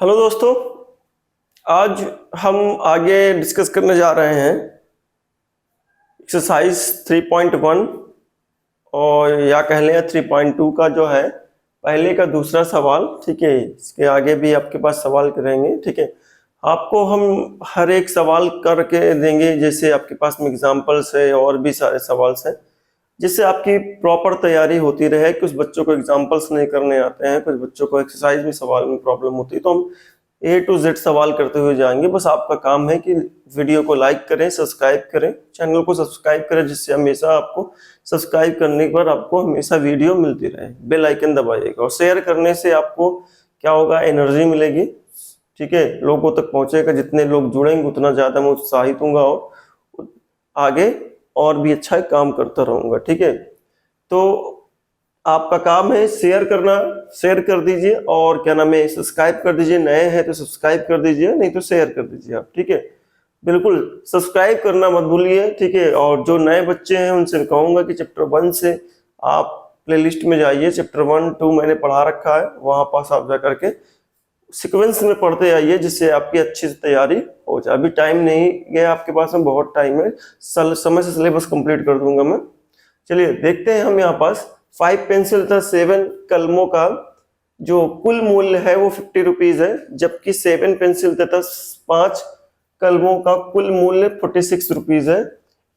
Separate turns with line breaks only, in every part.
Hello दोस्तों, आज हम आगे डिस्कस करने जा रहे हैं एक्सरसाइज 3.1 और या कह लें 3.2 का जो है पहले का दूसरा सवाल। ठीक है, इसके आगे भी आपके पास सवाल करेंगे। ठीक है, आपको हम हर एक सवाल करके देंगे, जैसे आपके पास में एग्जाम्पल्स है और भी सारे सवाल हैं, जिससे आपकी प्रॉपर तैयारी होती रहे। कुछ बच्चों को एग्जाम्पल्स नहीं करने आते हैं, कुछ बच्चों को एक्सरसाइज में सवाल में प्रॉब्लम होती है, तो हम A to Z सवाल करते हुए जाएंगे। बस आपका काम है कि वीडियो को लाइक करें, सब्सक्राइब करें, चैनल को सब्सक्राइब करें, जिससे हमेशा आपको सब्सक्राइब करने पर आपको हमेशा वीडियो मिलती रहे। बेल आइकन दबाइएगा और शेयर करने से आपको क्या होगा, एनर्जी मिलेगी। ठीक है, लोगों तक पहुंचेगा। जितने लोग जुड़ेंगे उतना ज़्यादा मैं उत्साहित हूँगा और आगे और भी अच्छा काम करता रहूँगा। ठीक है, तो आपका काम है शेयर करना, शेयर कर दीजिए और क्या नाम है, सब्सक्राइब कर दीजिए। नए हैं तो सब्सक्राइब कर दीजिए, नहीं तो शेयर कर दीजिए आप। ठीक है, बिल्कुल सब्सक्राइब करना मत भूलिए। ठीक है, और जो नए बच्चे हैं उनसे कहूँगा कि चैप्टर 1 से आप प्लेलिस्ट में जाइए। चैप्टर 1, 2 मैंने पढ़ा रखा है, वहाँ पास आप जा करके सीक्वेंस में पढ़ते आइए, जिससे आपकी अच्छी से तैयारी हो जाए। अभी टाइम नहीं गया आपके पास में, बहुत टाइम है, समय से सिलेबस कंप्लीट कर दूंगा मैं। चलिए देखते हैं हम यहाँ पास 5 पेंसिल तथा 7 कलमों का जो कुल मूल्य है वो 50 रुपीज है, जबकि 7 पेंसिल तथा 5 कलमों का कुल मूल्य 46 रुपीज है।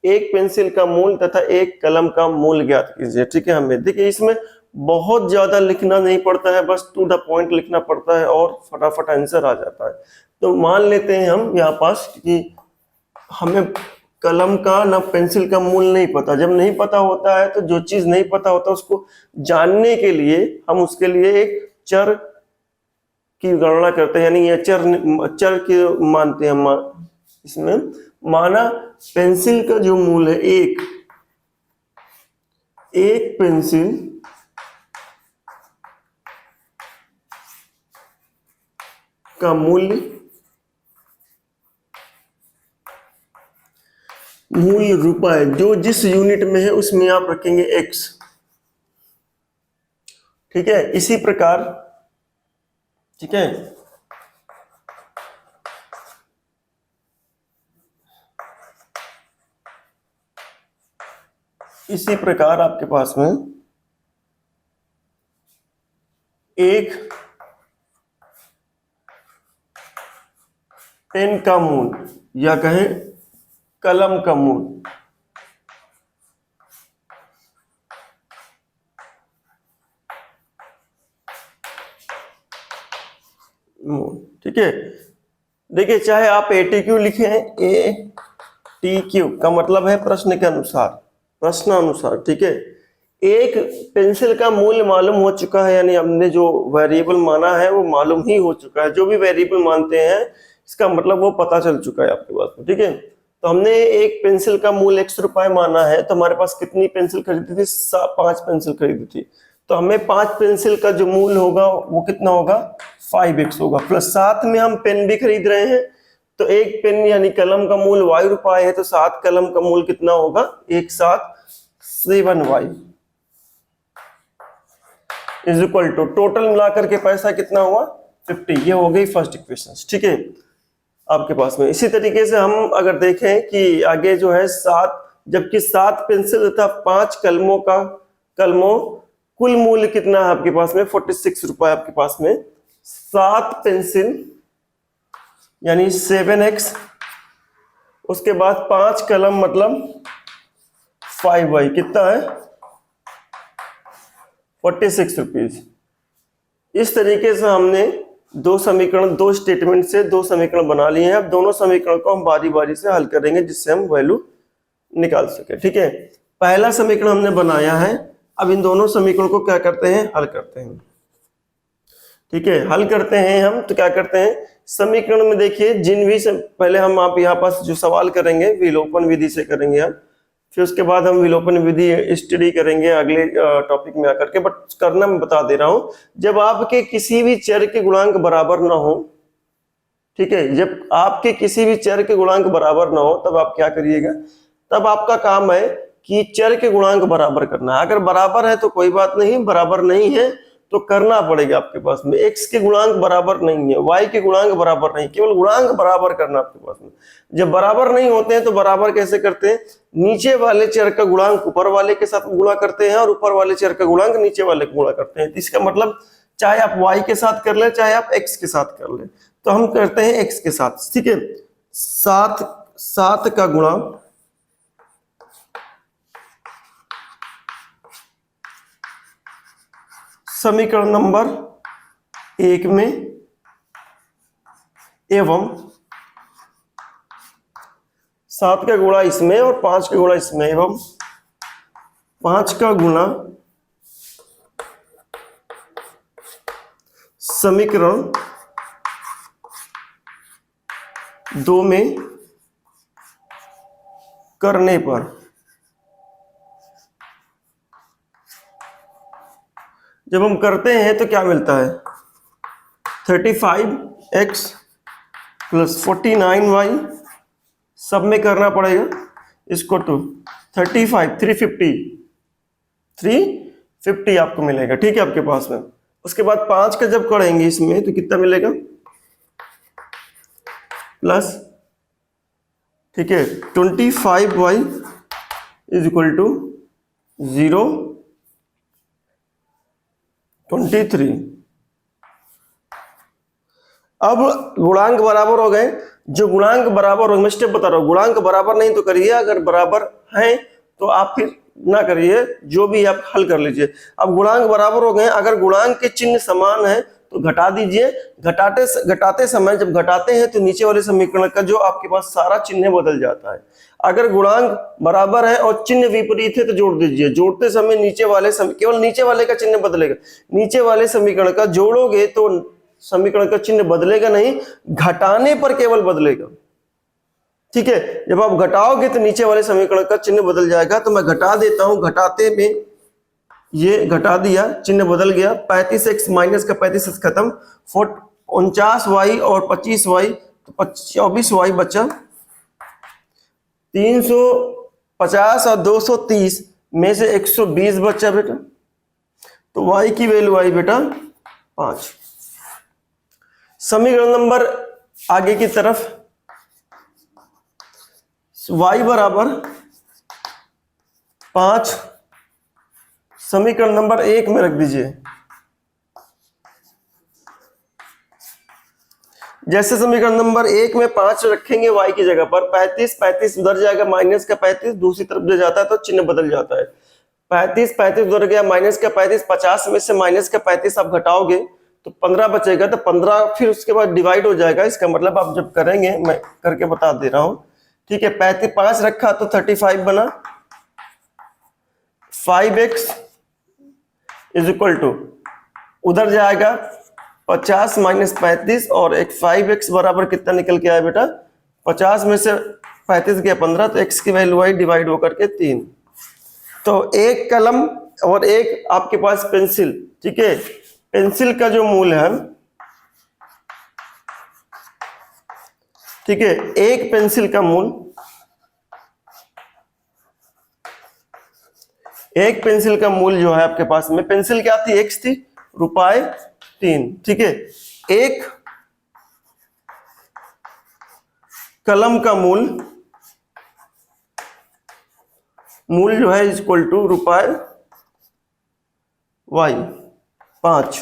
एक पेंसिल का मूल्य तथा एक कलम का मूल्य ज्ञात कीजिए। ठीक है, हमें देखिए इसमें बहुत ज्यादा लिखना नहीं पड़ता है, बस टू द पॉइंट लिखना पड़ता है और फटाफट आंसर आ जाता है। तो मान लेते हैं हम यहाँ पास कि हमें कलम का ना पेंसिल का मूल्य नहीं पता। जब नहीं पता होता है तो जो चीज नहीं पता होता उसको जानने के लिए हम उसके लिए एक चर की गणना करते हैं, यानी ये चर की मानते हैं हम। इसमें माना पेंसिल का जो मूल्य है एक पेंसिल का मूल्य रुपए, जो जिस यूनिट में है उसमें आप रखेंगे x। ठीक है, इसी प्रकार, ठीक है, इसी प्रकार आपके पास में एक पेन का मूल्य या कहें कलम का मूल्य, ठीक है। देखिए चाहे आप ATQ लिखें, ATQ का मतलब है प्रश्न के अनुसार, प्रश्नानुसार। ठीक है, एक पेंसिल का मूल्य मालूम हो चुका है, यानी हमने जो वेरिएबल माना है वो मालूम ही हो चुका है। जो भी वेरिएबल मानते हैं इसका मतलब वो पता चल चुका है आपके पास में। ठीक है, तो हमने एक पेंसिल का मूल्य x रुपए माना है, तो हमारे पास कितनी पेंसिल खरीदी थी? 5 पेंसिल खरीदी थी। तो हमें 5 पेंसिल का जो मूल्य होगा वो कितना होगा? 5x होगा। प्लस साथ में हम पेन भी खरीद रहे हैं, तो एक पेन यानी कलम का मूल्य y रुपए है, तो 7 कलम का मूल्य कितना होगा? एक साथ 7y is equal to, total मिलाकर के पैसा कितना हुआ? 50। ये हो गई फर्स्ट इक्वेशन। ठीक है, आपके पास में इसी तरीके से हम अगर देखें कि आगे जो है 7, जबकि 7 पेंसिल तथा 5 कलमों कुल मूल्य कितना है आपके पास में? 46 रुपए आपके पास में। 7 पेंसिल यानी 7x, उसके बाद 5 कलम मतलब 5y, कितना है? 46 रुपीज। इस तरीके से हमने दो समीकरण, दो स्टेटमेंट से दो समीकरण बना लिए हैं। अब दोनों समीकरण को हम बारी बारी से हल करेंगे, जिससे हम वैल्यू निकाल सके। ठीक है, पहला समीकरण हमने बनाया है, अब इन दोनों समीकरणों को क्या करते हैं? हल करते हैं। ठीक है, हल करते हैं हम, तो क्या करते हैं? समीकरण में देखिए जिन भी पहले हम आप यहाँ पास जो सवाल करेंगे विलोपन विधि से करेंगे हम, फिर उसके बाद हम विलोपन विधि स्टडी करेंगे अगले टॉपिक में आकर के। बट करना मैं बता दे रहा हूं, जब आपके किसी भी चर के गुणांक बराबर ना हो, ठीक है, जब आपके किसी भी चर के गुणांक बराबर ना हो, तब आप क्या करिएगा? तब आपका काम है कि चर के गुणांक बराबर करना है। अगर बराबर है तो कोई बात नहीं, बराबर नहीं है तो करना पड़ेगा आपके पास में। x के गुणांक बराबर नहीं है, y के गुणांक बराबर नहीं, केवल गुणांक बराबर करना आपके पास में। जब बराबर नहीं होते हैं तो बराबर कैसे करते हैं, नीचे वाले चर का गुणांक ऊपर वाले के साथ गुणा करते हैं और ऊपर वाले चर का गुणांक नीचे वाले को गुणा करते हैं। इसका मतलब चाहे आप y के साथ कर ले चाहे आप x के साथ कर ले, तो हम करते हैं x के साथ, ठीक है। 7 का गुणा समीकरण नंबर 1 में एवं 7 का गुणा इसमें और 5 का गुणा इसमें एवं 5 का गुणा समीकरण 2 में करने पर जब हम करते हैं तो क्या मिलता है, 35x प्लस 49y, सब में करना पड़ेगा इसको, तो 35 350 आपको मिलेगा, ठीक है आपके पास में। उसके बाद 5 का जब करेंगे इसमें तो कितना मिलेगा, प्लस, ठीक है, 25y इज इक्वल टू 0 23। अब गुणांक बराबर हो गए, जो गुणांक बराबर हो, मैं स्टेप बता रहा हूं, गुणांक बराबर नहीं तो करिए, अगर बराबर है तो आप फिर ना करिए, जो भी आप हल कर लीजिए। अब गुणांक बराबर हो गए, अगर गुणांक के चिन्ह समान है तो घटा दीजिए। घटाते समय जब घटाते हैं तो नीचे वाले समीकरण का जो आपके पास सारा चिन्ह बदल जाता है। अगर गुणांक बराबर है और चिन्ह विपरीत है तो जोड़ दीजिए। जोड़ते समय नीचे वाले केवल नीचे वाले का चिन्ह बदलेगा, नीचे वाले समीकरण का जोड़ोगे तो समीकरण का चिन्ह बदलेगा नहीं, घटाने पर केवल बदलेगा, ठीक है। जब आप घटाओगे तो नीचे वाले समीकरण का चिन्ह बदल जाएगा। तो मैं घटा देता हूं, घटाते में ये घटा दिया, चिन्ह बदल गया, 35x माइनस का 35x खत्म, 49y और 25y, तो 24y बचा, 350 और 230 में से 120 बचा बेटा, तो y की वैल्यू आई बेटा 5। समीकरण नंबर आगे की तरफ, y बराबर 5 समीकरण नंबर 1 में रख दीजिए। जैसे समीकरण नंबर 1 में 5 रखेंगे y की जगह पर, 35 उधर जाएगा, माइनस का 35 दूसरी तरफ जो जाता है तो चिन्ह बदल जाता है। 35 उधर गया, माइनस का 35, 50 में से माइनस का 35 आप घटाओगे तो 15 बचेगा, तो 15 फिर उसके बाद डिवाइड हो जाएगा। इसका मतलब आप जब करेंगे, मैं करके बता दे रहा हूं, ठीक है। 5 रखा तो 35 बना, 5x इज इक्वल टू, उधर जाएगा 50 माइनस 35 और एक 5x बराबर कितना निकल के आया बेटा, 50 में से 35 गया 15, तो x की वैल्यू आई डिवाइड होकर के 3। तो एक कलम और एक आपके पास पेंसिल, ठीक है। पेंसिल का जो मूल है, ठीक है, एक पेंसिल का मूल, एक पेंसिल का मूल जो है आपके पास में, पेंसिल क्या थी, x थी, रुपए 3, ठीक है। एक कलम का मूल जो है इक्वल टू रुपए y 5,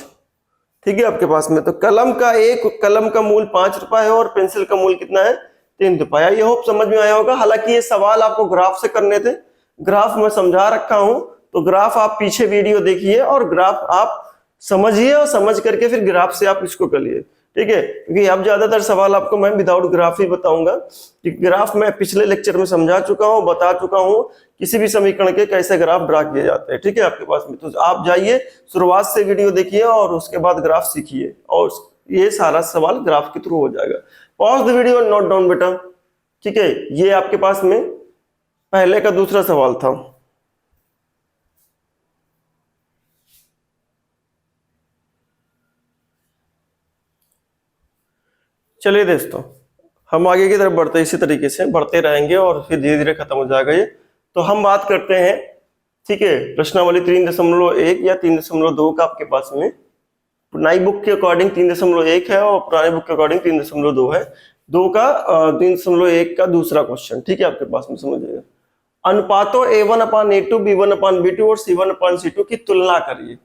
ठीक है आपके पास में। तो एक कलम का मूल 5 रुपए है और पेंसिल का मूल कितना है, 3 रुपया। ये होप समझ में आया होगा। हालांकि ये सवाल आपको ग्राफ से करने थे, ग्राफ में समझा रखा हूं, तो ग्राफ आप पीछे वीडियो देखिए और ग्राफ आप समझिए और समझ करके फिर ग्राफ से आप इसको करिए, ठीक है। क्योंकि अब ज्यादातर सवाल आपको मैं विदाउट ग्राफ ही बताऊंगा, कि ग्राफ मैं पिछले लेक्चर में समझा चुका हूं, बता चुका हूं किसी भी समीकरण के कैसे ग्राफ ड्रा किए जाते हैं, ठीक है आपके पास में। तो आप जाइए, शुरुआत से वीडियो देखिए और उसके बाद ग्राफ सीखिए, और ये सारा सवाल ग्राफ के थ्रू हो जाएगा। Pause the video, note down बेटा, ठीक है। ये आपके पास में पहले का दूसरा सवाल था। चलिए दोस्तों, हम आगे की तरफ बढ़ते, इसी तरीके से बढ़ते रहेंगे और फिर धीरे धीरे खत्म हो जाएगा ये। तो हम बात करते हैं ठीक है, प्रश्नावली 3.1 या 3.2 का आपके पास में नई बुक के अकॉर्डिंग 3.1 है और पुराने बुक के अकॉर्डिंग 3.2 है। 3.1 का दूसरा क्वेश्चन, ठीक है, आपके पास में समझिएगा। अनुपातों A1/A2, B1/B2 और C1/C2 की तुलना करिए।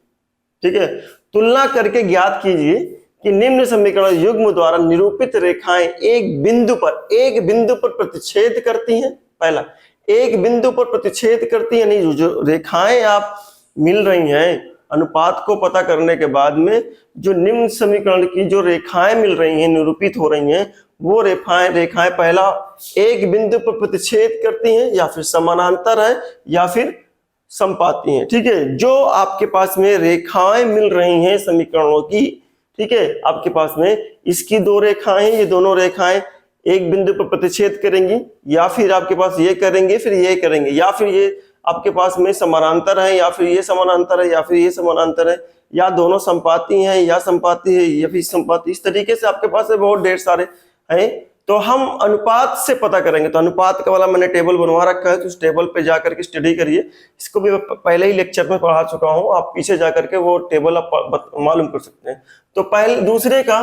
ठीक है, तुलना करके ज्ञात कीजिए कि निम्न समीकरण युग्म द्वारा निरूपित रेखाएं एक बिंदु पर प्रतिच्छेद करती हैं। पहला, एक बिंदु पर प्रतिच्छेद करती है, नहीं, जो रेखाएं आप मिल रही हैं अनुपात को पता करने के बाद में जो निम्न समीकरण की जो रेखाएं मिल रही हैं, निरूपित हो रही हैं, वो रेखाएं पहला एक बिंदु पर प्रतिच्छेद करती हैं या फिर समानांतर है या फिर समपाती हैं। ठीक है, जो आपके पास में रेखाएं मिल रही हैं समीकरणों की, ठीक है, आपके पास में इसकी दो रेखाएं हैं, ये दोनों रेखाएं एक बिंदु पर प्रतिच्छेद करेंगी या फिर आपके पास ये करेंगे फिर ये करेंगे, या फिर ये आपके पास में समानांतर है या फिर ये समानांतर है या फिर ये समानांतर है, या दोनों संपाती हैं या संपाती है या फिर संपाती। इस तरीके से आपके पास बहुत ढेर सारे हैं। तो हम अनुपात से पता करेंगे। तो अनुपात का वाला मैंने टेबल बनवा रखा है, तो उस टेबल पे जाकर के स्टडी करिए। इसको भी पहले ही लेक्चर में पढ़ा चुका हूं, आप पीछे जाकर के वो टेबल आप मालूम कर सकते हैं। तो पहले दूसरे का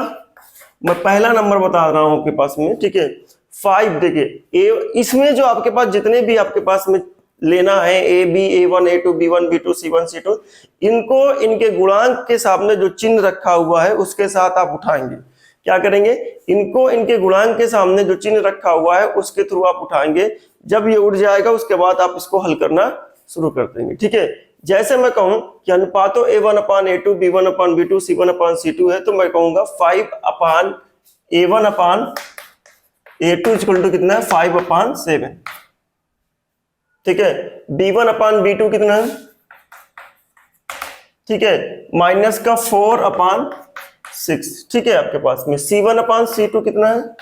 मैं पहला नंबर बता रहा हूं आपके पास में, ठीक है, 5। देखिए इसमें जो आपके पास जितने भी आपके पास में लेना है A, B, A1, A2, B1, B2, C1, C2, इनको इनके गुणांक के सामने जो चिन्ह रखा हुआ है उसके साथ आप उठाएंगे। क्या करेंगे, इनको इनके गुणांक के सामने जो चिन्ह रखा हुआ है उसके थ्रू आप उठाएंगे। जब ये उठ जाएगा उसके बाद आप इसको हल करना शुरू कर देंगे। ठीक है, जैसे मैं कहूं कि अनुपातों A1/A2, B1/B2, C1/C2 है, तो मैं कहूंगा 5/A1/A2 इक्वल टू कितना है, 5/7। ठीक है, B1/B2 कितना है, ठीक है, -4/6। ठीक है, आपके पास में C1/C2 कितना है,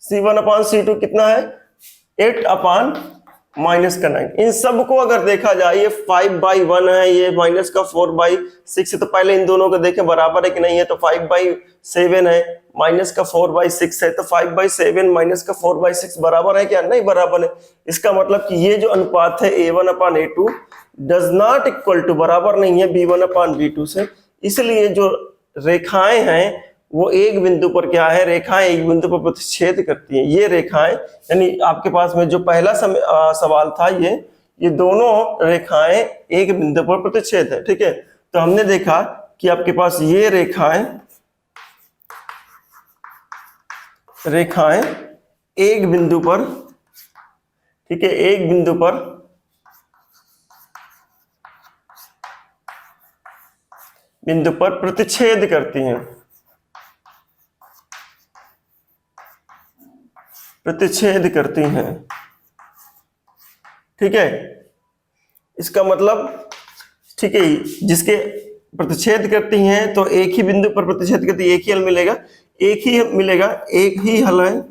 C1/C2 कितना है, 8/-9। इन सब को अगर देखा जाए, ये 5/1 है, ये -4/6 है, तो पहले इन दोनों को देखें बराबर है कि नहीं है। तो 5/7 है, -4/6 है, तो 5/7 -4/6 बराबर है क्या, नहीं बराबर है। इसका मतलब कि ये जो अनुपात है A1/A2 does not equal to, बराबर नहीं है B1/B2 से। इसलिए जो रेखाएं हैं वो एक बिंदु पर क्या है, रेखाएं एक बिंदु पर प्रतिच्छेद करती हैं। ये रेखाएं, यानी आपके पास में जो पहला सवाल था, ये दोनों रेखाएं एक बिंदु पर प्रतिच्छेद है। ठीक है, तो हमने देखा कि आपके पास ये रेखाएं एक बिंदु पर, ठीक है, एक बिंदु पर प्रतिच्छेद करती हैं, प्रतिच्छेद करती हैं। ठीक है, इसका मतलब, ठीक है, जिसके प्रतिच्छेद करती हैं तो एक ही बिंदु पर प्रतिच्छेद करती है, एक ही हल मिलेगा, एक ही हल है।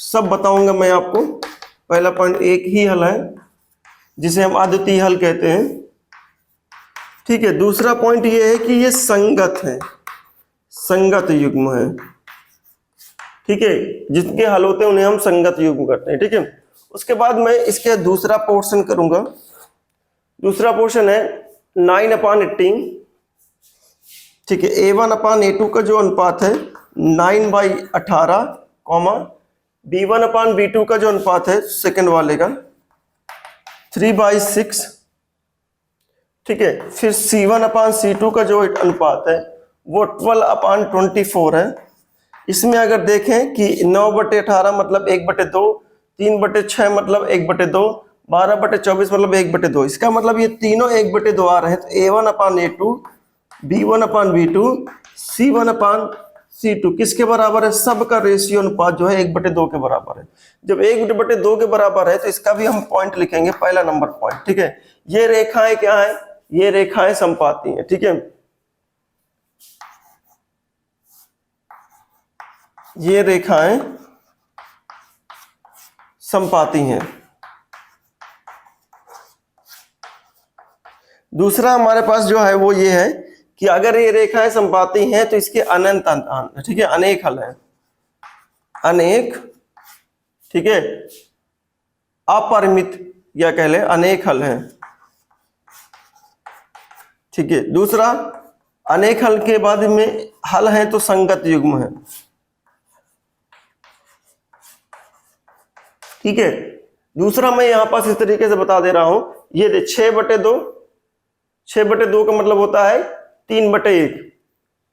सब बताऊंगा मैं आपको। पहला पॉइंट, एक ही हल है जिसे हम अद्वितीय हल कहते हैं। ठीक है, दूसरा पॉइंट ये है कि ये संगत है, संगत युग्म है। ठीक है, जिनके हल होते हैं उन्हें हम संगत युग्म करते हैं। ठीक है, उसके बाद मैं इसके दूसरा पोर्शन करूंगा। दूसरा पोर्शन है 9/18। ठीक है, A1/A2 का जो अनुपात है 9/18, B1/B2 का जो अनुपात है सेकंड वाले का 3/6। ठीक है, फिर C1/C2 का जो अनुपात है वो 12/24 है। इसमें अगर देखें कि 9/18 मतलब 1/2, 3/6 मतलब 1/2, 12/24 मतलब 1/2। इसका मतलब ये तीनों 1/2 आ रहे हैं। तो A1/A2, B1/B2, C1/C2 किसके बराबर है, सबका रेशियो अनुपात जो है 1/2 के बराबर है। जब 1/2 के बराबर है तो इसका भी हम पॉइंट लिखेंगे, पहला नंबर पॉइंट। ठीक है, ये रेखाएं क्या है, ये रेखाएं समपाती हैं। ठीक है, ये रेखाएं समपाती हैं। दूसरा हमारे पास जो है वो ये है कि अगर ये रेखाएं समपाती हैं तो इसके अनंत, ठीक है, अनेक हल हैं, अनेक। ठीक है, अपरिमित या कह ले अनेक हल है। ठीक है, दूसरा अनेक हल के बाद में हल है तो संगत युग्म है। ठीक है, दूसरा मैं यहां पास इस तरीके से बता दे रहा हूं, ये 6/2, 6/2 का मतलब होता है 3/1।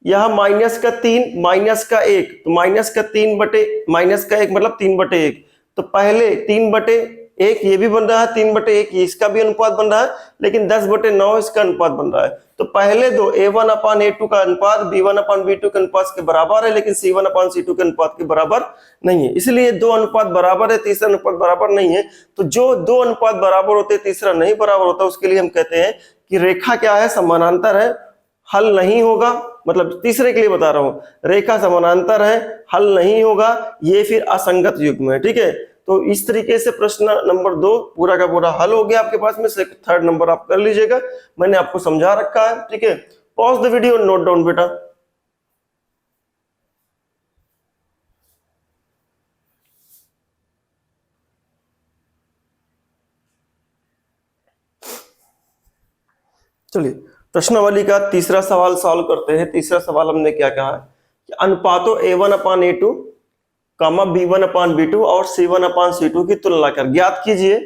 यहां -3 -1, तो -1 मतलब 3/1। तो पहले 3/1 ये भी बन रहा है, 3/1 इसका भी अनुपात बन रहा है, लेकिन 10/9 इसका अनुपात बन रहा है। तो पहले दो A1/A2 का अनुपात B1/B2 के अनुपात के बराबर है, लेकिन C1/C2 के अनुपात के बराबर नहीं है। इसलिए दो अनुपात बराबर है, तीसरा अनुपात बराबर नहीं है। तो जो दो अनुपात बराबर होते हैं, तीसरा नहीं बराबर होता, उसके लिए हम कहते हैं कि रेखा क्या है, समानांतर है, हल नहीं होगा। मतलब तीसरे के लिए बता रहा हूं, रेखा समानांतर है, हल नहीं होगा, ये फिर असंगत युग्म है। ठीक है, तो इस तरीके से प्रश्न नंबर 2 पूरा का पूरा हल हो गया आपके पास में। से 3rd नंबर आप कर लीजिएगा, मैंने आपको समझा रखा है। ठीक है, pause the video, note down बेटा। चलिए प्रश्नावली का तीसरा सवाल सॉल्व करते हैं। तीसरा सवाल हमने क्या कहा है कि अनुपातों A1/A2, B1/B2 और C1/C2 की तुलना कर ज्ञात कीजिए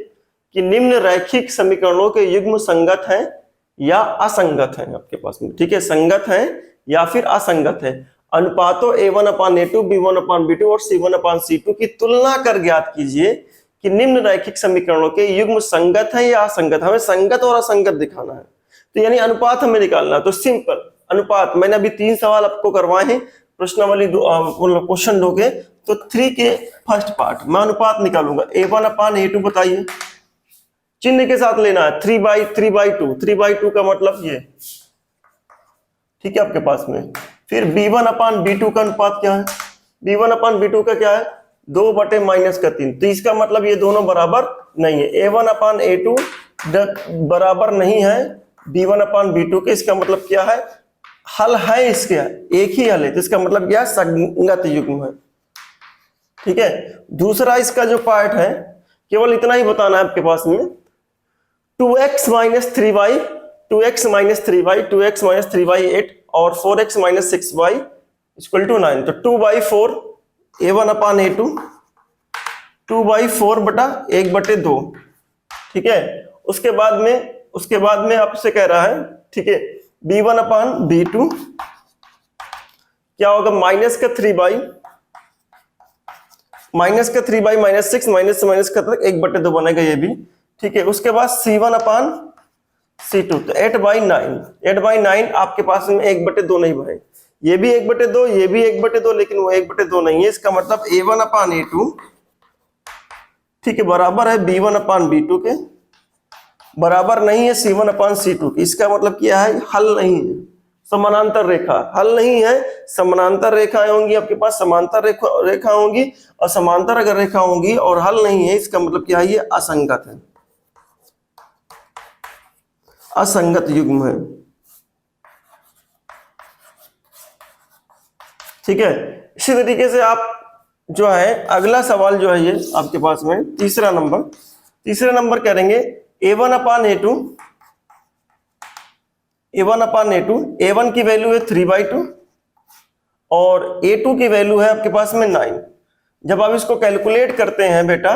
कि निम्न रैखिक समीकरणों के युग्म संगत हैं या असंगत हैं आपके पास में। ठीक है, संगत हैं या फिर असंगत है। अनुपातों A1/A2, B1/B2 और C1/C2 की तुलना कर ज्ञात कीजिए कि निम्न रैखिक समीकरणों के युग्म संगत हैं या असंगत। हमें संगत और असंगत दिखाना है, तो यानी अनुपात हमें निकालना है। तो सिंपल अनुपात, मैंने अभी 3 सवाल आपको करवाए हैं प्रश्नावली क्वेश्चन 2 के। तो 3 के फर्स्ट पार्ट मैं अनुपात निकालूंगा। A1/A2 बताइए, चिन्ह के साथ लेना है, 3/2। 3/2 का मतलब ये, ठीक है आपके पास में। फिर B1/B2 का अनुपात क्या है, B1/B2 का क्या है, 2/-3। तो इसका मतलब ये दोनों बराबर नहीं है। A1/A2 बराबर नहीं है B1/B2 के। इसका मतलब क्या है, हल है इसके, एक ही हल है, तो इसका मतलब क्या है, संगत युग्म है। ठीक है, दूसरा इसका जो पार्ट है, केवल इतना ही बताना है आपके पास में, 2x - 3y, 2x - 3y, 2x - 3y 8 और 4x - 6y = 9। तो 2/4 A1/A2, 2/4 बटा 1/2। ठीक है, उसके बाद में आपसे कह रहा है, ठीक है, B1/B2 क्या होगा, -3/, -3/, माइनस से माइनस का 1/2 बनेगा ये भी। ठीक है, उसके बाद C1/C2, तो 8/9, 8/9 आपके पास में 1/2 नहीं बने, ये भी 1/2, ये भी 1/2, लेकिन वो 1/2 नहीं है। इसका मतलब A1/A2, ठीक है, बराबर है B1/B2 के, बराबर नहीं है C1/C2 की। इसका मतलब क्या है, हल नहीं है, समानांतर रेखा हल नहीं है। समानांतर रेखाएं होंगी आपके पास, समांतर रेखा होंगी, और समांतर अगर रेखा होंगी और हल नहीं है, इसका मतलब क्या है, ये असंगत है, असंगत युग्म है। ठीक है, इसी तरीके से आप जो है अगला सवाल जो है ये आपके पास में तीसरा नंबर करेंगे। A1/A2, A1 की वैल्यू है 3/2 और A2 की वैल्यू है आपके पास में 9। जब आप इसको कैलकुलेट करते हैं बेटा,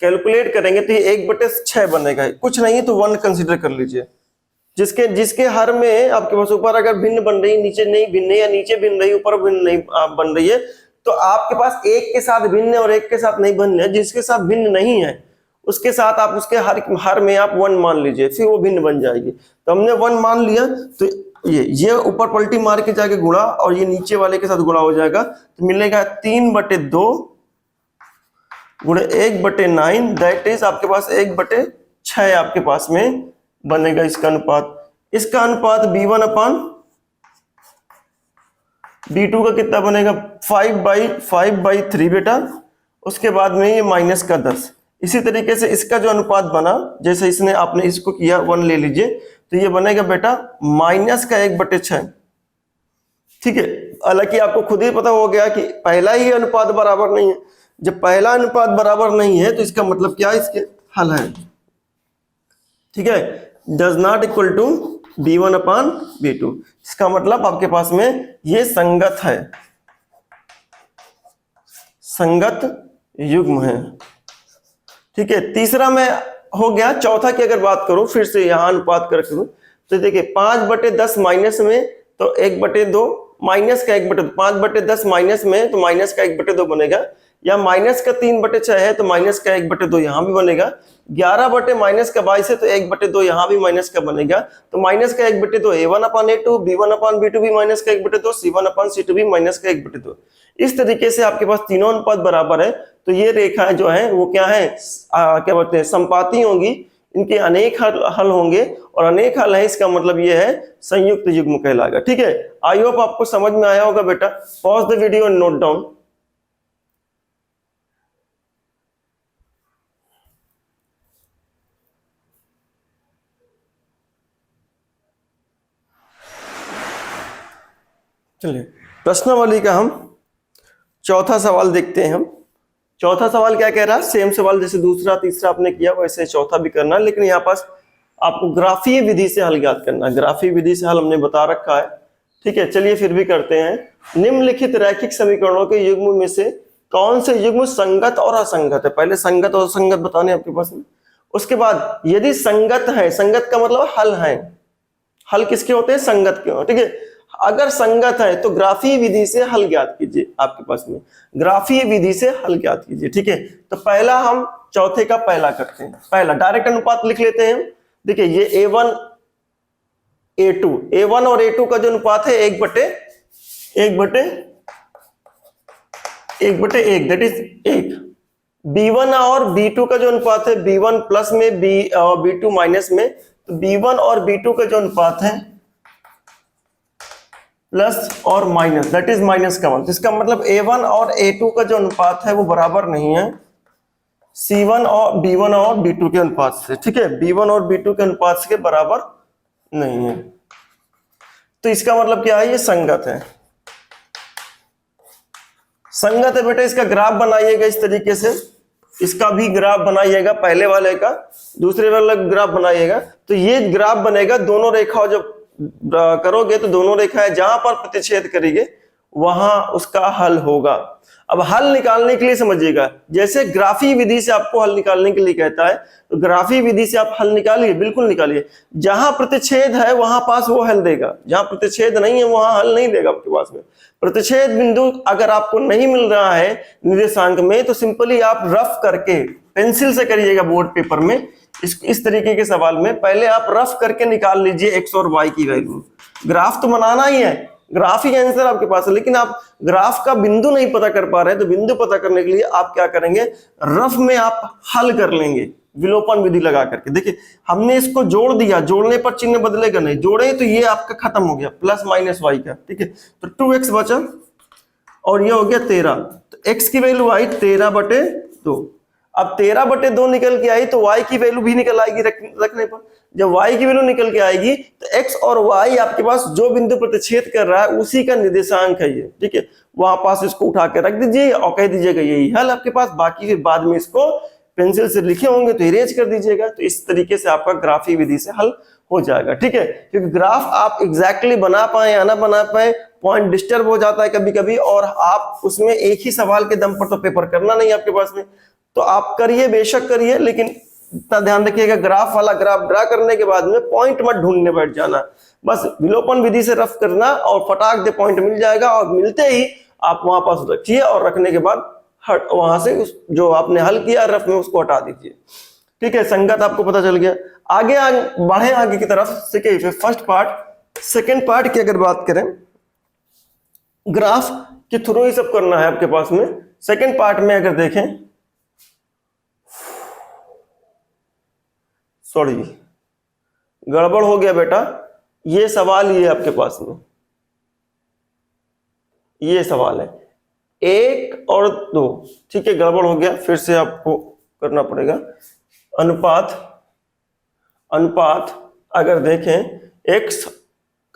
कैलकुलेट करेंगे तो ये 1/6 बनेगा, कुछ नहीं तो 1 कंसीडर कर लीजिए। जिसके हर में आपके पास ऊपर अगर भिन्न बन रही, नीचे नहीं भिन्न, या नीचे भिन्न रही, ऊपर भिन्न नहीं बन रही है, तो आपके पास एक के साथ भिन्न और एक के साथ नहीं भिन्न है। जिसके साथ भिन्न नहीं है उसके साथ आप उसके हर में आप 1 मान लीजिए, फिर वो भिन्न बन जाएगी। तो हमने 1 मान लिया, तो ये ऊपर पलटी मार के जाके गुणा और ये नीचे वाले के साथ गुणा हो जाएगा, तो मिलेगा 3/2 गुणे 1/9, दैट इज आपके पास 1/6 आपके पास में बनेगा इसका अनुपात। इसका अनुपात B1/B2 का कितना बनेगा, 5/3 बेटा। उसके बाद में ये -10। इसी तरीके से इसका जो अनुपात बना, जैसे इसने आपने इसको किया 1 ले लीजिए, तो ये बनेगा बेटा -1/6। ठीक है, हालांकि आपको खुद ही पता हो गया कि पहला ही अनुपात बराबर नहीं है। जब पहला अनुपात बराबर नहीं है तो इसका मतलब क्या है, इसके हल है, ठीक है। Does not equal to b1 upon b2, इसका मतलब आपके पास में ये संगत है, संगत युग्म है, ठीक है। तीसरा में हो गया। चौथा की अगर बात करूं फिर से यहां अनुपात कर करूं तो देखिए 5/10 माइनस में तो 1/2 माइनस का 1/2, 5/10 माइनस में तो माइनस का 1/2 बनेगा, या माइनस का 3/6 है तो माइनस का 1/2 यहां भी बनेगा। 11/-22 है तो 1/2 यहां भी माइनस का बनेगा, तो माइनस का 1/2 a1 अपान a2, b1 अपान b2 भी माइनस का 1/2, c1 अपान c2 भी माइनस का 1/2। इस तरीके से आपके पास तीनों अनुपात बराबर है, तो ये रेखाएं जो है वो क्या है, क्या बोलते हैं, समपाती होंगी, इनके अनेक हल होंगे, और अनेक हल है इसका मतलब ये है संयुक्त युग्म कहलाएगा, ठीक है। आई होप आपको समझ में आया होगा बेटा। Pause the video and note down. चलिए प्रश्नावली का हम चौथा सवाल देखते हैं। हम चौथा सवाल क्या कह रहा है, सेम सवाल जैसे दूसरा तीसरा आपने किया वैसे चौथा भी करना है, लेकिन यहाँ पास आपको ग्राफीय विधि से हल ज्ञात करना है। ग्राफीय विधि से हल हमने बता रखा है, ठीक है। चलिए फिर भी करते हैं। निम्नलिखित रैखिक समीकरणों के युग्म में से कौन से युग्म संगत और असंगत है। पहले संगत और असंगत बताने आपके पास में, उसके बाद यदि संगत है, संगत का मतलब हल है, हल किसके होते हैं, संगत के होते हैं, ठीक है। अगर संगत है तो ग्राफीय विधि से हल ज्ञात कीजिए, आपके पास में ग्राफीय विधि से हल ज्ञात कीजिए, ठीक है। तो पहला हम चौथे का पहला करते हैं। पहला डायरेक्ट अनुपात लिख लेते हैं। देखिए ये a1 और a2 का जो अनुपात है 1/1 दैट इज 1। b1 और b2 का जो अनुपात है, b1 प्लस में b2 माइनस में, तो b1 और b2 का जो अनुपात है प्लस और माइनस दैट इज माइनस का 1। इसका मतलब a1 और a2 का जो अनुपात है वो बराबर नहीं है c1 और b1 और b2 के अनुपात से, ठीक है। b1 और b2 के अनुपात के बराबर नहीं है, तो इसका मतलब क्या है, ये संगत है। संगत है बेटा, इसका ग्राफ बनाइएगा इस तरीके से, इसका भी ग्राफ बनाइएगा, पहले वाले का दूसरे वाला ग्राफ बनाइएगा। तो ये ग्राफ बनेगा, दोनों रेखाओं जब करोगे तो दोनों रेखाएं जहां पर प्रतिच्छेद करेंगे वहां उसका हल होगा। अब हल निकालने के लिए समझिएगा, जैसे ग्राफीय विधि से आपको हल निकालने के लिए कहता है, तो ग्राफीय विधि से आप हल निकालिए, बिल्कुल निकालिए। जहां प्रतिच्छेद है वहां पास वो हल देगा, जहां प्रतिच्छेद नहीं है वहां हल नहीं देगा आपके पास में। प्रतिच्छेद बिंदु अगर आपको नहीं मिल रहा है निर्देशांक में, तो सिंपली आप रफ करके पेंसिल से करिएगा बोर्ड पेपर में। इस तरीके के सवाल में पहले आप रफ करके निकाल लीजिए एक्स और वाई की वैल्यू। ग्राफ तो बनाना ही है, ग्राफ ही आंसर आपके पास है, लेकिन आप ग्राफ का बिंदु नहीं पता कर पा रहे हैं, तो बिंदु पता करने के लिए आप क्या करेंगे, रफ में आप हल कर लेंगे विलोपन विधि लगा करके। देखिए हमने इसको जोड़ दिया, जोड़ने पर चिन्ह बदलेगा नहीं, जोड़े तो ये आपका खत्म हो गया प्लस माइनस वाई का, ठीक है। तो 2x बचा और ये हो गया 13, तो x की वैल्यू आई 13/2। अब 13/2 निकल के आई तो y की वैल्यू भी निकल आएगी रखने पर। जब y की वैल्यू निकल के आएगी तो x और y आपके पास जो बिंदु प्रतिच्छेद कर रहा है उसी का निर्देशांक है ये, ठीक है। वहां पास इसको उठा के रख दीजिए और कह दीजिएगा यही हल आपके पास। बाकी फिर बाद में इसको पेंसिल से लिखे होंगे तो इरेज कर दीजिएगा। तो इस तरीके से आपका ग्राफीय विधि से हल हो जाएगा, ठीक है। क्योंकि ग्राफ आप एग्जैक्टली बना पाए या ना बना पाए, पॉइंट डिस्टर्ब हो जाता है कभी कभी, और आप उसमें एक ही सवाल के दम पर तो पेपर करना नहीं आपके पास में। तो आप करिए, बेशक करिए, लेकिन इतना ध्यान रखिएगा ग्राफ वाला ग्राफ ड्रा करने के बाद में पॉइंट मत ढूंढने बैठ जाना, बस विलोपन विधि से रफ करना और फटाक दे पॉइंट मिल जाएगा। और मिलते ही आप वहां पास रखिए और रखने के बाद वहां से जो आपने हल किया रफ में उसको हटा दीजिए, ठीक है। संगत आपको पता चल गया। आगे बढ़े आगे की तरफ। देखिए फर्स्ट पार्ट, सेकेंड पार्ट की अगर बात करें, ग्राफ के थ्रू ही सब करना है आपके पास में। सेकेंड पार्ट में अगर देखें, सॉरी गड़बड़ हो गया बेटा, ये सवाल ये आपके पास में ये सवाल है 1 और 2, ठीक है। गड़बड़ हो गया, फिर से आपको करना पड़ेगा। अनुपात अगर देखें x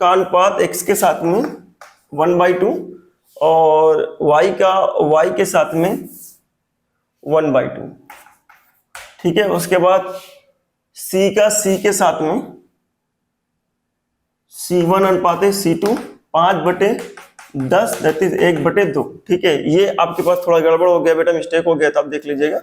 का अनुपात x के साथ में 1/2 और y के साथ में 1/2, ठीक है। उसके बाद C का C के साथ में C1 अनुपात है C2 5/10 दैट इज 1/2। ठीक है, ये आपके पास थोड़ा गड़बड़ हो गया बेटा, मिस्टेक हो गया, तो आप देख लीजिएगा।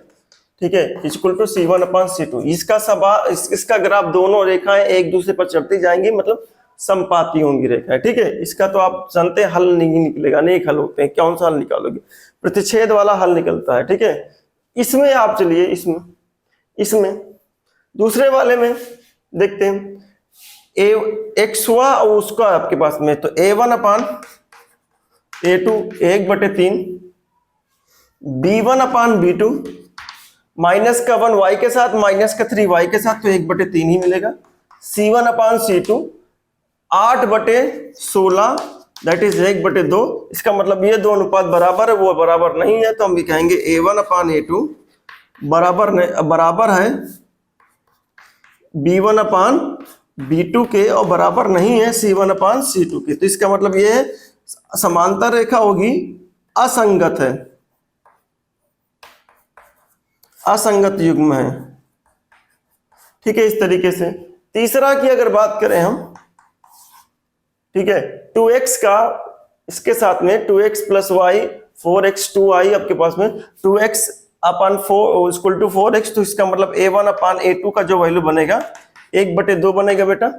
ठीक है, इक्वल टू C1/C2। इसका ग्राफ दोनों रेखाएं एक दूसरे पर चढ़ती जाएंगी, मतलब समपाती होंगी रेखाएं। ठीक है, इसका तो आप जानते हैं हल नहीं निकलेगा, अनेक हल होते हैं, कौन सा हल निकालोगे, प्रतिच्छेद वाला हल निकलता है। ठीक है, इसमें आप चलिए इसमें दूसरे वाले में देखते हैं, एक्स हुआ और उसका आपके पास में, तो A1/A2 1/3, B1/B2 माइनस का 1 y के साथ माइनस का 3 y के साथ, तो 1/3 ही मिलेगा। C1/C2 8/16 that is 1/2। इसका मतलब ये दो अनुपात बराबर है, वो बराबर नहीं है, तो हम भी कहेंगे A1/A2 बराबर है B1/B2 के और बराबर नहीं है C1/C2 के। तो इसका मतलब ये समांतर रेखा होगी, असंगत है, असंगत युग्म है। ठीक है, इस तरीके से। तीसरा की अगर बात करें हम, ठीक है, 2x का इसके साथ में 2x + y 4x 2y आपके पास में 2x/4 इक्वल टू 4x, तो इसका मतलब A1/A2 का जो वैल्यू बनेगा 1/2 बनेगा बेटा।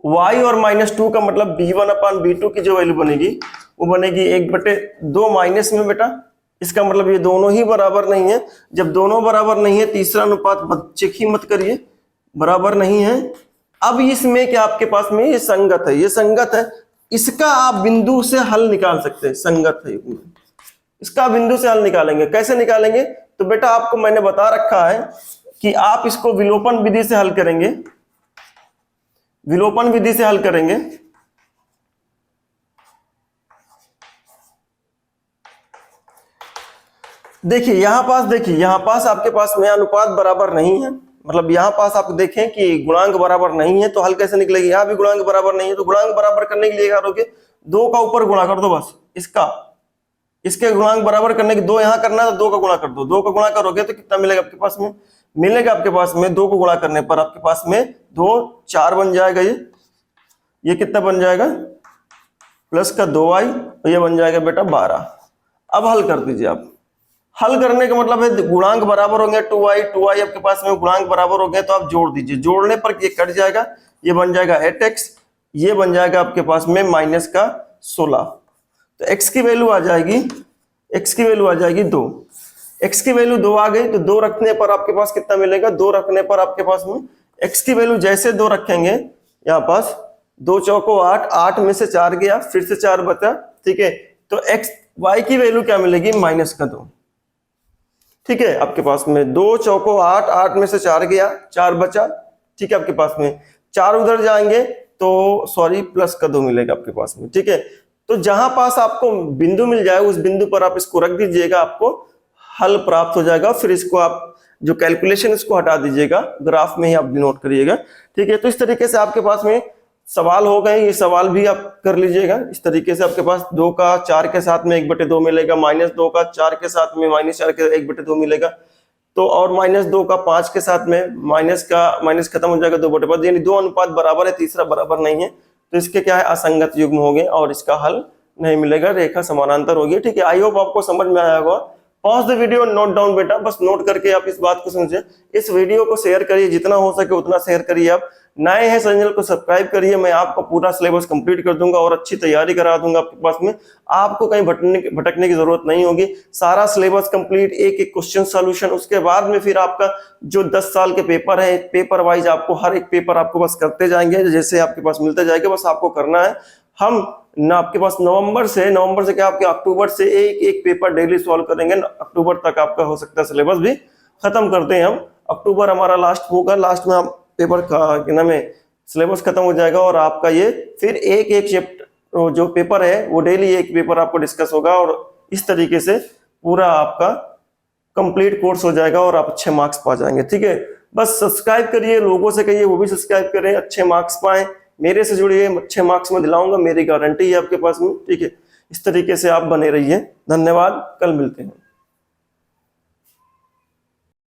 y और -2 का मतलब B1/B2 की जो वैल्यू बनेगी वो बनेगी 1/2 माइनस में बेटा। इसका मतलब ये दोनों ही बराबर नहीं है। जब दोनों बराबर नहीं है, तीसरा अनुपात चेक ही मत करिए, बराबर नहीं है। अब इसमें क्या आपके पास में ये संगत है, ये संगत है, इसका आप बिंदु से हल निकाल सकते हैं। संगत है, इसका बिंदु से हल निकालेंगे। कैसे निकालेंगे? तो बेटा आपको मैंने बता रखा है कि आप इसको विलोपन विधि से हल करेंगे, विलोपन विधि से हल करेंगे। देखिए यहां पास आपके पास में अनुपात बराबर नहीं है, मतलब यहां पास आप देखें कि गुणांक बराबर नहीं है, तो हल कैसे निकलेगी? यहां भी गुणांक बराबर नहीं है, तो गुणांक बराबर करने के लिए क्या करोगे? 2 का ऊपर गुणा कर दो बस, इसके गुणांक बराबर करने के 2 यहां करना है, तो 2 का गुणा कर दो। 2 का गुणा करोगे तो कितना मिलेगा आपके पास में? मिलेगा आपके पास में 2 को गुणा करने पर आपके पास में 2 4 बन जाएगा। ये कितना बन जाएगा? प्लस का 2y, तो ये बन जाएगा बेटा 12। अब हल कर दीजिए आप। हल करने का मतलब है गुणांक बराबर होंगे, 2y आपके पास में गुणांक बराबर हो गए, तो आप जोड़ दीजिए। जोड़ने पर ये कट जाएगा, ये बन जाएगा 8x, ये बन जाएगा आपके पास में माइनस का 16। तो x की वैल्यू आ जाएगी 2। x की वैल्यू 2 आ गई, तो 2 रखने पर आपके पास कितना मिलेगा? 2 रखने पर आपके पास में x की वैल्यू जैसे 2 रखेंगे, यहाँ पास 2 चौको 8, 8 में से 4 गया, फिर से 4 बचा। ठीक है, तो y की वैल्यू क्या मिलेगी? -2। ठीक है, आपके पास में 2 चौको 8, 8 में से 4 गया, 4 बचा। ठीक है, आपके पास में 4 उधर जाएंगे तो सॉरी प्लस का 2 मिलेगा आपके पास में। ठीक है, तो जहां पास आपको बिंदु मिल जाए उस बिंदु पर आप इसको रख दीजिएगा, आपको हल प्राप्त हो जाएगा। फिर इसको आप जो कैलकुलेशन इसको हटा दीजिएगा, ग्राफ में ही आप नोट करिएगा। ठीक है, तो इस तरीके से आपके पास में सवाल हो गए, ये सवाल भी आप कर लीजिएगा। इस तरीके से आपके पास 2 का 4 के साथ में 1/2 मिलेगा, -2 का 4 के साथ में -4 के 1/2 मिलेगा, तो और -2 का 5 के साथ में माइनस खत्म हो जाएगा 2/5, यानी 2 अनुपात बराबर है, तीसरा बराबर नहीं है, तो इसके क्या है? असंगत युग्म हो गए और इसका हल नहीं मिलेगा, रेखा समानांतर होगी। ठीक है, आई होप आपको समझ में आया होगा। Pause the video, note down बेटा, बस नोट करके आप इस बात को समझिए। इस वीडियो को शेयर करिए, जितना हो सके उतना शेयर करिए। आप नए हैं चैनल को सब्सक्राइब करिए, मैं आपको पूरा सिलेबस कंप्लीट कर दूंगा और अच्छी तैयारी करा दूंगा आपके पास में। आपको कहीं भटकने की जरूरत नहीं होगी, सारा सिलेबस कंप्लीट, एक एक क्वेश्चन सॉल्यूशन। उसके बाद में फिर आपका जो 10 साल के पेपर है, पेपर वाइज आपको हर एक पेपर आपको बस करते जाएंगे, जैसे आपके पास मिलते जाएंगे, बस आपको करना है। हम ना आपके पास नवंबर से क्या आपके अक्टूबर से एक पेपर डेली सॉल्व करेंगे। अक्टूबर तक आपका हो सकता है सिलेबस भी खत्म करते हैं हम। अक्टूबर हमारा लास्ट होगा, लास्ट में हम पेपर का क्या नाम है सिलेबस खत्म हो जाएगा और आपका ये फिर एक चैप्टर जो पेपर है वो डेली एक पेपर आपको डिस्कस होगा और इस तरीके से पूरा आपका कंप्लीट कोर्स हो जाएगा और आप अच्छे मार्क्स पा जाएंगे। ठीक है, बस सब्सक्राइब करिए, लोगों से कहिए वो भी सब्सक्राइब करें, अच्छे मार्क्स पाएं, मेरे से जुड़िए, अच्छे मार्क्स में दिलाऊंगा, मेरी गारंटी है आपके पास में। ठीक है, इस तरीके से आप बने रहिए। धन्यवाद, कल मिलते हैं।